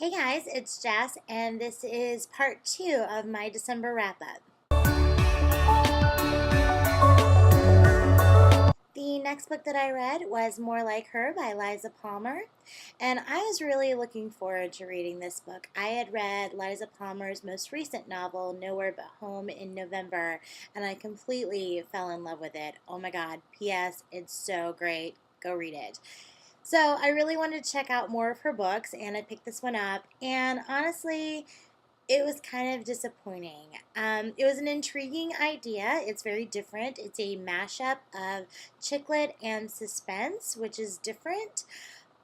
Hey guys, it's Jess, and this is part two of my December wrap up. The next book that I read was More Like Her by Liza Palmer, and I was really looking forward to reading this book. I had read Liza Palmer's most recent novel, Nowhere But Home, in November, and I completely fell in love with it. Oh my god, P.S. It's so great. Go read it. So I really wanted to check out more of her books, and I picked this one up, and honestly, it was kind of disappointing. It was an intriguing idea. It's very different. It's a mashup of chick lit and suspense, which is different.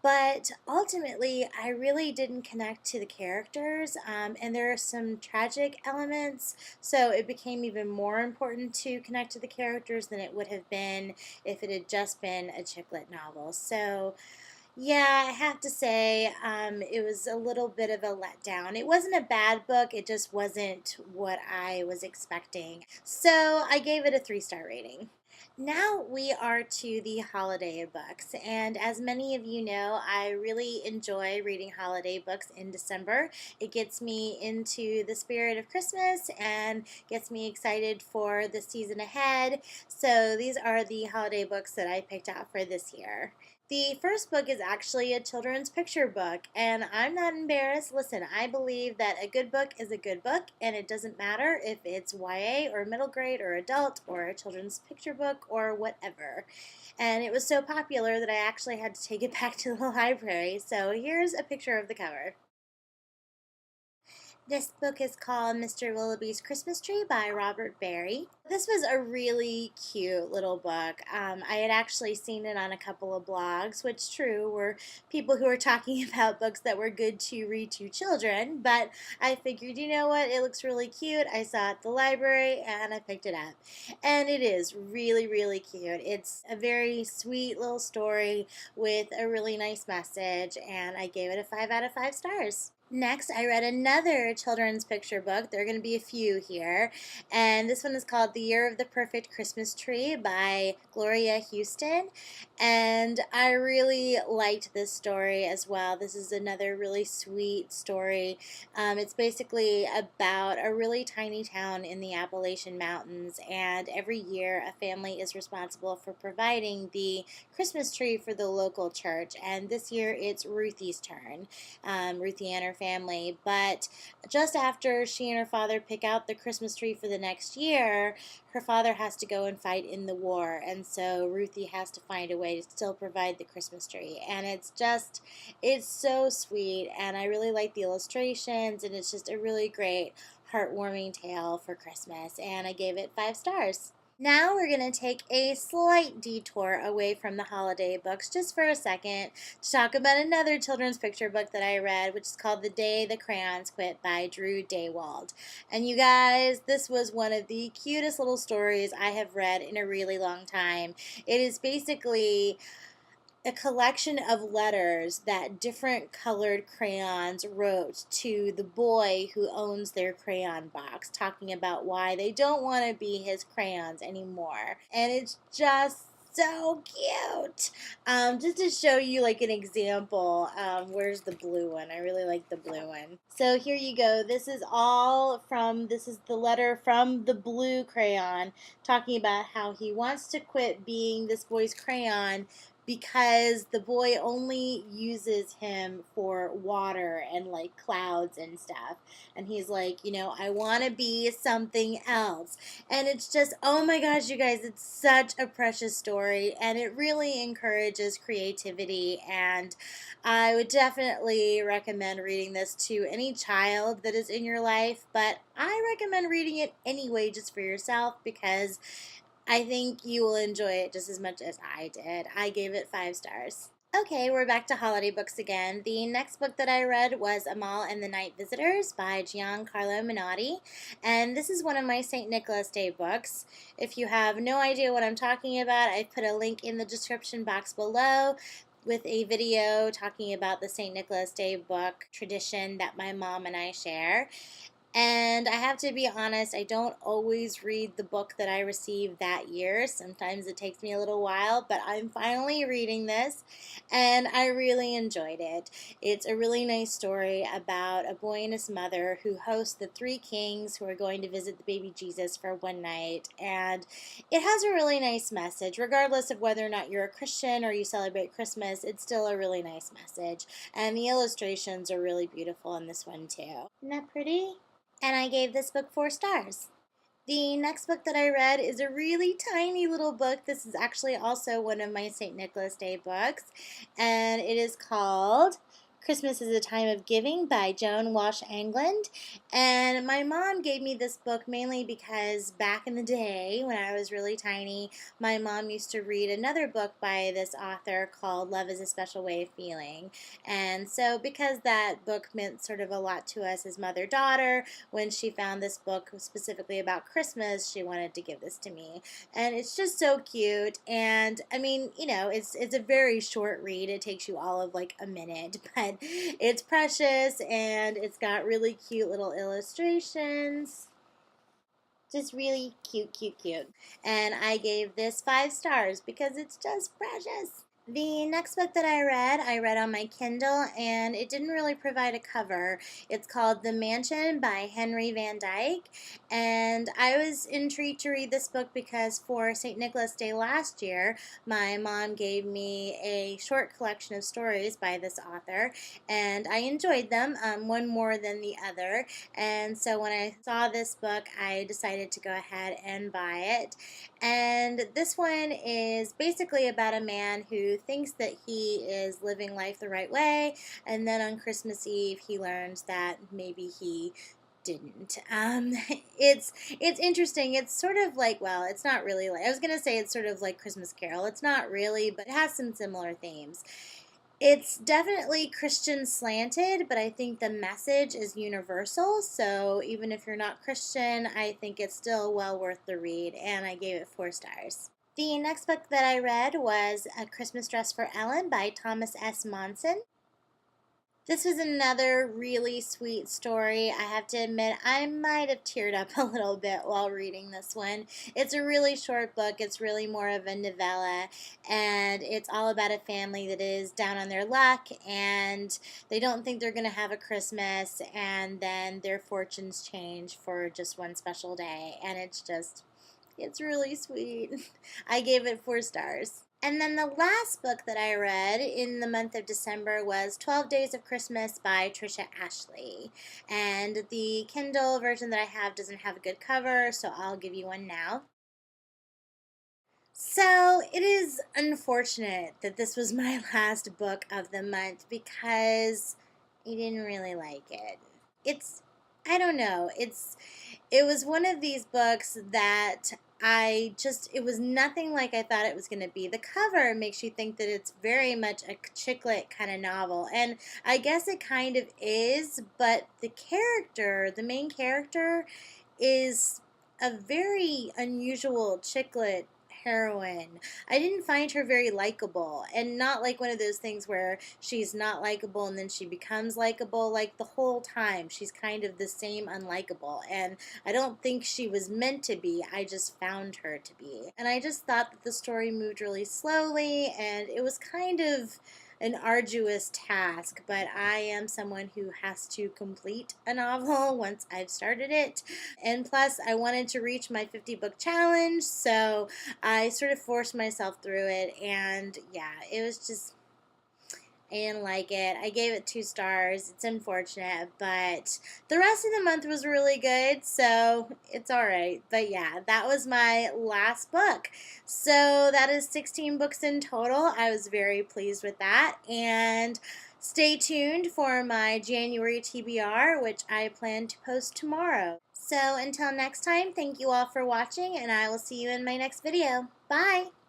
But ultimately, I really didn't connect to the characters, and there are some tragic elements, so it became even more important to connect to the characters than it would have been if it had just been a chick lit novel. So, yeah, I have to say, it was a little bit of a letdown. It wasn't a bad book, it just wasn't what I was expecting. So I gave it a 3-star rating. Now we are to the holiday books, and as many of you know, I really enjoy reading holiday books in December. It gets me into the spirit of Christmas and gets me excited for the season ahead. So these are the holiday books that I picked out for this year. The first book is actually a children's picture book, and I'm not embarrassed. Listen, I believe that a good book is a good book, and it doesn't matter if it's YA or middle grade or adult or a children's picture book or whatever. And it was so popular that I actually had to take it back to the library. So here's a picture of the cover. This book is called Mr. Willoughby's Christmas Tree by Robert Barry. This was a really cute little book. I had actually seen it on a couple of blogs, which true were people who were talking about books that were good to read to children, but I figured, you know what, it looks really cute. I saw it at the library and I picked it up. And it is really, really cute. It's a very sweet little story with a really nice message, and I gave it a 5 out of 5 stars. Next, I read another children's picture book. There are going to be a few here. And this one is called The Year of the Perfect Christmas Tree by Gloria Houston. And I really liked this story as well. This is another really sweet story. It's basically about a really tiny town in the Appalachian Mountains. And every year, a family is responsible for providing the Christmas tree for the local church. And this year, it's Ruthie's turn. Ruthie and her family, but just after she and her father pick out the Christmas tree for the next year, her father has to go and fight in the war, and so Ruthie has to find a way to still provide the Christmas tree, and it's so sweet, and I really like the illustrations, and it's just a really great heartwarming tale for Christmas, and I gave it 5 stars. Now we're going to take a slight detour away from the holiday books just for a second to talk about another children's picture book that I read, which is called The Day the Crayons Quit by Drew Daywald. And you guys, this was one of the cutest little stories I have read in a really long time. It is basically a collection of letters that different colored crayons wrote to the boy who owns their crayon box, talking about why they don't want to be his crayons anymore. And it's just so cute. Just to show you like an example, where's the blue one? I really like the blue one. So here you go. This is the letter from the blue crayon talking about how he wants to quit being this boy's crayon because the boy only uses him for water and like clouds and stuff. And he's like, I want to be something else. And it's just, oh my gosh, you guys, it's such a precious story. And it really encourages creativity. And I would definitely recommend reading this to any child that is in your life. But I recommend reading it anyway, just for yourself, because I think you will enjoy it just as much as I did. I gave it 5 stars. Okay, we're back to holiday books again. The next book that I read was Amal and the Night Visitors by Giancarlo Menotti, and this is one of my St. Nicholas Day books. If you have no idea what I'm talking about, I've put a link in the description box below with a video talking about the St. Nicholas Day book tradition that my mom and I share. And I have to be honest, I don't always read the book that I receive that year. Sometimes it takes me a little while, but I'm finally reading this and I really enjoyed it. It's a really nice story about a boy and his mother who host the three kings who are going to visit the baby Jesus for one night. And it has a really nice message. Regardless of whether or not you're a Christian or you celebrate Christmas, it's still a really nice message. And the illustrations are really beautiful in this one too. Isn't that pretty? And I gave this book 4 stars. The next book that I read is a really tiny little book. This is actually also one of my St. Nicholas Day books, and it is called Christmas is a Time of Giving by Joan Walsh England. And my mom gave me this book mainly because back in the day when I was really tiny, my mom used to read another book by this author called Love is a Special Way of Feeling. And so because that book meant sort of a lot to us as mother-daughter, when she found this book specifically about Christmas, she wanted to give this to me. And it's just so cute. And I mean, you know, it's a very short read. It takes you all of like a minute, but it's precious and it's got really cute little illustrations. Just really cute, cute, cute. And I gave this 5 stars because it's just precious. The next book that I read on my Kindle, and it didn't really provide a cover. It's called The Mansion by Henry Van Dyke, and I was intrigued to read this book because for St. Nicholas Day last year, my mom gave me a short collection of stories by this author, and I enjoyed them, one more than the other, and so when I saw this book, I decided to go ahead and buy it. And this one is basically about a man who thinks that he is living life the right way, and then on Christmas Eve he learns that maybe he didn't. It's interesting. It's sort of like, well, it's not really like, I was gonna say it's sort of like Christmas Carol. It's not really, but it has some similar themes. It's definitely Christian slanted, but I think the message is universal. So even if you're not Christian, I think it's still well worth the read, and I gave it 4 stars. The next book that I read was A Christmas Dress for Ellen by Thomas S. Monson. This was another really sweet story. I have to admit, I might have teared up a little bit while reading this one. It's a really short book. It's really more of a novella, and it's all about a family that is down on their luck, and they don't think they're going to have a Christmas, and then their fortunes change for just one special day, and it's really sweet. I gave it 4 stars. And then the last book that I read in the month of December was 12 Days of Christmas by Tricia Ashley. And the Kindle version that I have doesn't have a good cover, so I'll give you one now. So it is unfortunate that this was my last book of the month because I didn't really like it. I don't know, it was one of these books that it was nothing like I thought it was going to be. The cover makes you think that it's very much a chick lit kind of novel, and I guess it kind of is, but the main character, is a very unusual chick lit heroine. I didn't find her very likable, and not like one of those things where she's not likable and then she becomes likable. Like the whole time she's kind of the same unlikable, and I don't think she was meant to be. I just found her to be, and I just thought that the story moved really slowly, and it was kind of an arduous task, but I am someone who has to complete a novel once I've started it. And plus, I wanted to reach my 50 book challenge, so I sort of forced myself through it, and yeah, it was just, I didn't like it. I gave it 2 stars. It's unfortunate, but the rest of the month was really good, so it's alright. But yeah, that was my last book. So that is 16 books in total. I was very pleased with that, and stay tuned for my January TBR, which I plan to post tomorrow. So until next time, thank you all for watching, and I will see you in my next video. Bye!